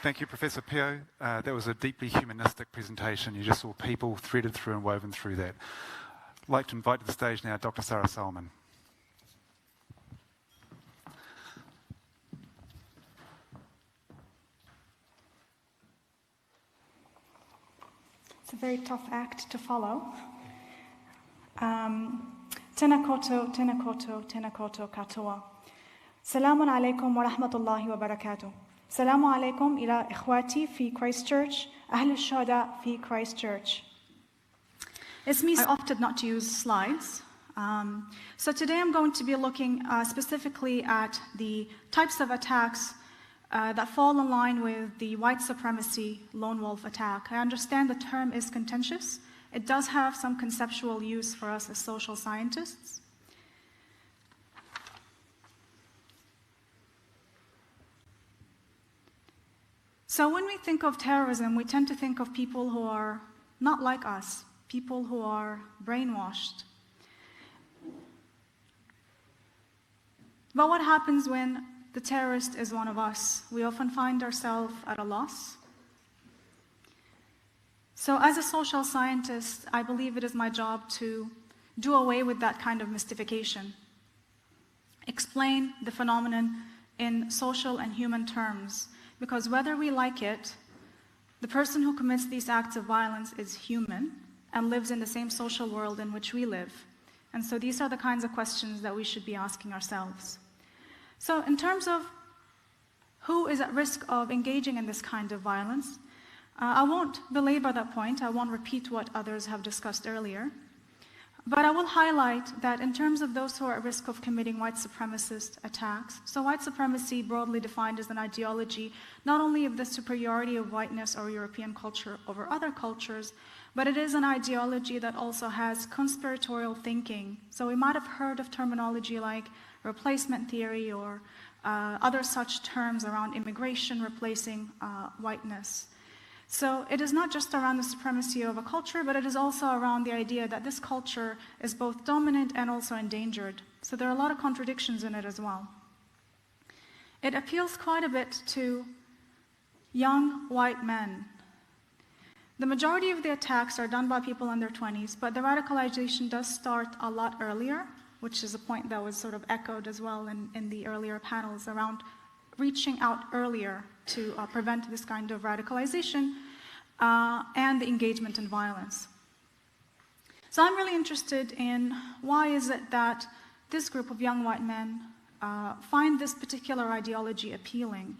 Thank you, Professor Pio. That was a deeply humanistic presentation. You just saw people threaded through and woven through that. I'd like to invite to the stage now Dr. Sarah Salman. It's a very tough act to follow. Tēnā koutou, tēnā koutou, tēnā koutou katoa. Salamun alaikum wa rahmatullahi wa barakatuh. Salamu alaikum ila ikhwati fi Christchurch, ahl al-shuhada fi Christchurch. It's me, I opted not to use slides. So today I'm going to be looking specifically at the types of attacks that fall in line with the white supremacy lone wolf attack. I understand the term is contentious. It does have some conceptual use for us as social scientists. So when we think of terrorism, we tend to think of people who are not like us, people who are brainwashed. But what happens when the terrorist is one of us? We often find ourselves at a loss. So as a social scientist, I believe it is my job to do away with that kind of mystification, explain the phenomenon in social and human terms, because whether we like it, the person who commits these acts of violence is human and lives in the same social world in which we live. And so these are the kinds of questions that we should be asking ourselves. So in terms of who is at risk of engaging in this kind of violence, I won't belabor that point. I won't repeat what others have discussed earlier. But I will highlight that in terms of those who are at risk of committing white supremacist attacks, so white supremacy broadly defined as an ideology not only of the superiority of whiteness or European culture over other cultures, but it is an ideology that also has conspiratorial thinking. So we might have heard of terminology like replacement theory or other such terms around immigration replacing whiteness. So it is not just around the supremacy of a culture, but it is also around the idea that this culture is both dominant and also endangered. So there are a lot of contradictions in it as well. It appeals quite a bit to young white men. The majority of the attacks are done by people in their 20s, but the radicalization does start a lot earlier, which is a point that was sort of echoed as well in the earlier panels around reaching out earlier to prevent this kind of radicalization and the engagement in violence. So I'm really interested in why is it that this group of young white men find this particular ideology appealing.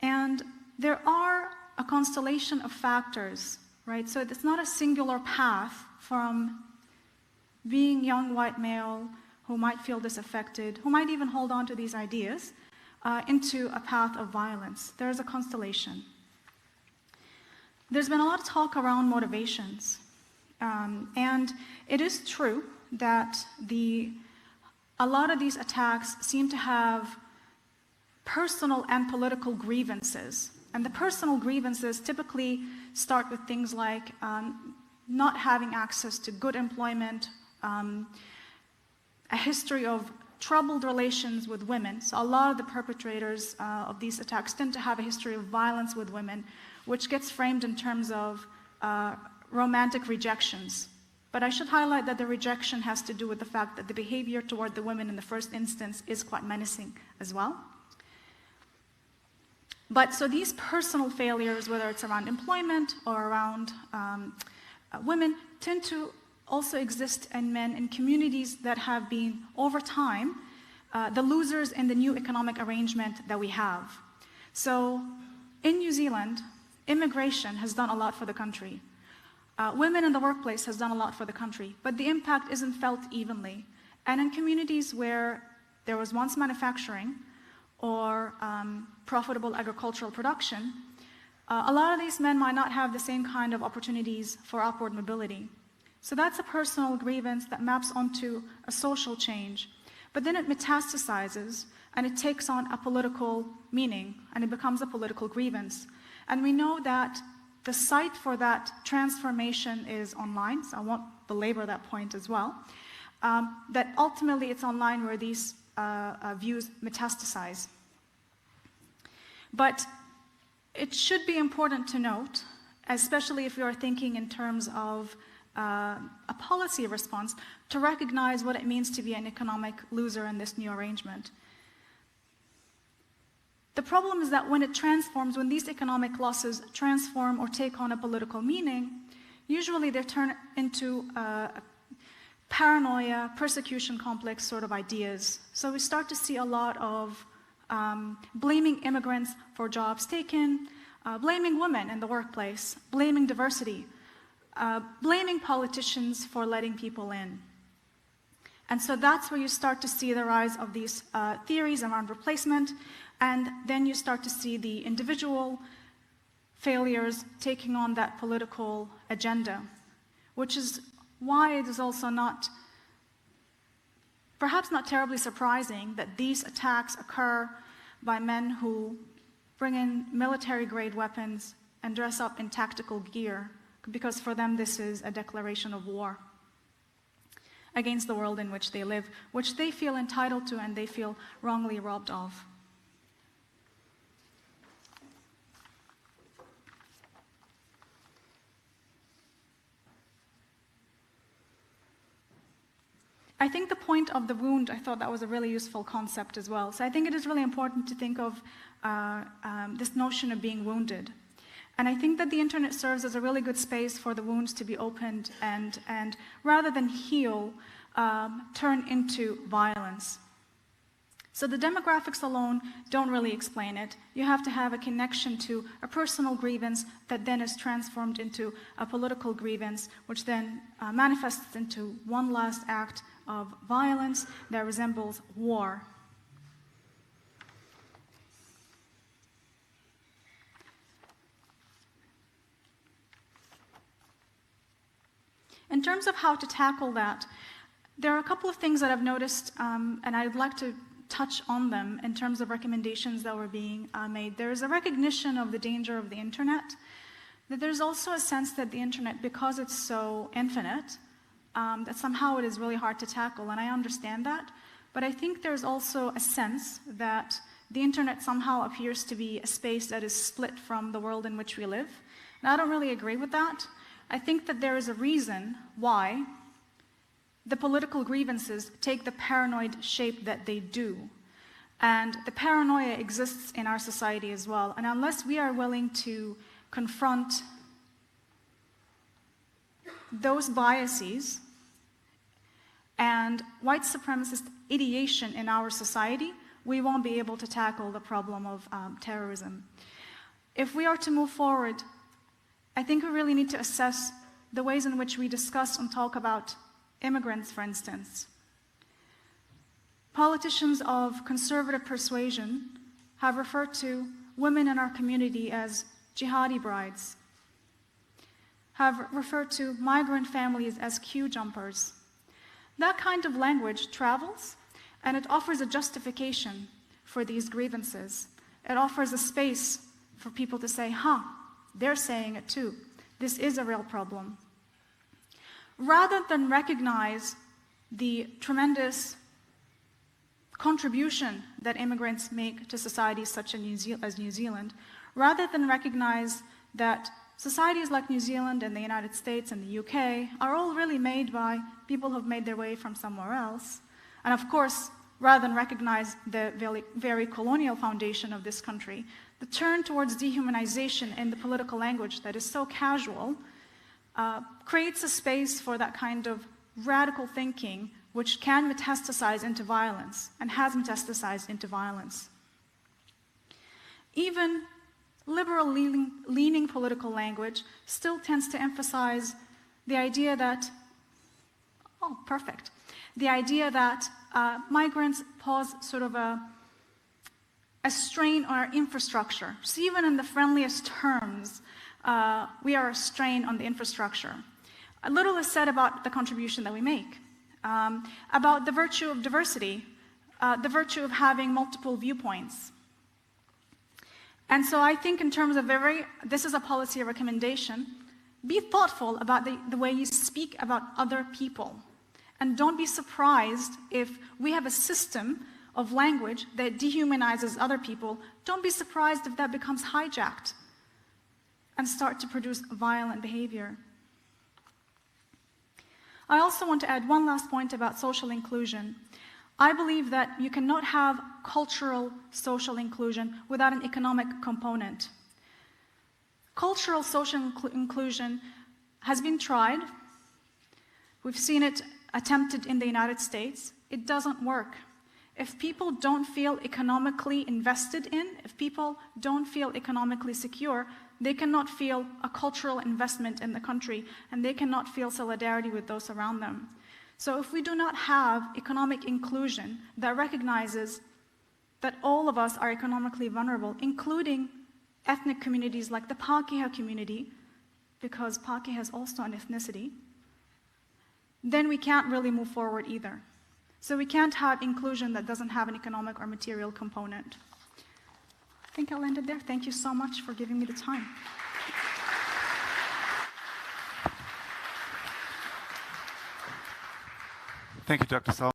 And there are a constellation of factors, right? So it's not a singular path from being young white male who might feel disaffected, who might even hold on to these ideas, into a path of violence. There's a constellation. There's been a lot of talk around motivations. And it is true that a lot of these attacks seem to have personal and political grievances. And the personal grievances typically start with things like not having access to good employment, a history of troubled relations with women. So a lot of the perpetrators of these attacks tend to have a history of violence with women, which gets framed in terms of romantic rejections. But I should highlight that the rejection has to do with the fact that the behavior toward the women in the first instance is quite menacing as well. But so these personal failures, whether it's around employment or around women, tend to also exist in men in communities that have been, over time, the losers in the new economic arrangement that we have. So in New Zealand, immigration has done a lot for the country. Women in the workplace has done a lot for the country, but the impact isn't felt evenly. And in communities where there was once manufacturing or profitable agricultural production, a lot of these men might not have the same kind of opportunities for upward mobility. So that's a personal grievance that maps onto a social change. But then it metastasizes and it takes on a political meaning and it becomes a political grievance. And we know that the site for that transformation is online, so I won't belabor that point as well. That ultimately it's online where these views metastasize. But it should be important to note, especially if you are thinking in terms of a policy response, to recognize what it means to be an economic loser in this new arrangement. The problem is that when it transforms, when these economic losses transform or take on a political meaning, usually they turn into paranoia, persecution complex sort of ideas. So we start to see a lot of blaming immigrants for jobs taken, blaming women in the workplace, blaming diversity, blaming politicians for letting people in. And so that's where you start to see the rise of these theories around replacement, and then you start to see the individual failures taking on that political agenda, which is why it is also perhaps not terribly surprising that these attacks occur by men who bring in military-grade weapons and dress up in tactical gear, because for them this is a declaration of war against the world in which they live, which they feel entitled to and they feel wrongly robbed of. I think the point of the wound, I thought that was a really useful concept as well. So I think it is really important to think of this notion of being wounded. And I think that the internet serves as a really good space for the wounds to be opened and rather than heal, turn into violence. So the demographics alone don't really explain it. You have to have a connection to a personal grievance that then is transformed into a political grievance, which then manifests into one last act of violence that resembles war. In terms of how to tackle that, there are a couple of things that I've noticed, and I'd like to touch on them in terms of recommendations that were being made. There is a recognition of the danger of the internet, that there's also a sense that the internet, because it's so infinite, that somehow it is really hard to tackle, and I understand that. But I think there's also a sense that the internet somehow appears to be a space that is split from the world in which we live. And I don't really agree with that. I think that there is a reason why the political grievances take the paranoid shape that they do. And the paranoia exists in our society as well. And unless we are willing to confront those biases and white supremacist ideation in our society, we won't be able to tackle the problem of terrorism. If we are to move forward, I think we really need to assess the ways in which we discuss and talk about immigrants, for instance. Politicians of conservative persuasion have referred to women in our community as jihadi brides, have referred to migrant families as queue jumpers. That kind of language travels, and it offers a justification for these grievances. It offers a space for people to say, they're saying it too. This is a real problem. Rather than recognize the tremendous contribution that immigrants make to societies such as New Zealand, rather than recognize that societies like New Zealand and the United States and the UK are all really made by people who've made their way from somewhere else, and of course, rather than recognize the very colonial foundation of this country, the turn towards dehumanization in the political language that is so casual creates a space for that kind of radical thinking which can metastasize into violence and has metastasized into violence. Even liberal-leaning political language still tends to emphasize the idea that, the idea that migrants pose sort of a strain on our infrastructure. So even in the friendliest terms, we are a strain on the infrastructure. A little is said about the contribution that we make, about the virtue of diversity, the virtue of having multiple viewpoints. And so I think in terms of this is a policy recommendation, be thoughtful about the way you speak about other people. And don't be surprised if we have a system of language that dehumanizes other people. Don't be surprised if that becomes hijacked and start to produce violent behavior. I also want to add one last point about social inclusion. I believe that you cannot have cultural social inclusion without an economic component. Cultural social inclusion has been tried. We've seen it attempted in the United States. It doesn't work. If people don't feel economically invested in, if people don't feel economically secure, they cannot feel a cultural investment in the country, and they cannot feel solidarity with those around them. So if we do not have economic inclusion that recognizes that all of us are economically vulnerable, including ethnic communities like the Pakeha community, because Pakeha is also an ethnicity, then we can't really move forward either. So we can't have inclusion that doesn't have an economic or material component. I think I'll end it there. Thank you so much for giving me the time. Thank you, Dr. Salman.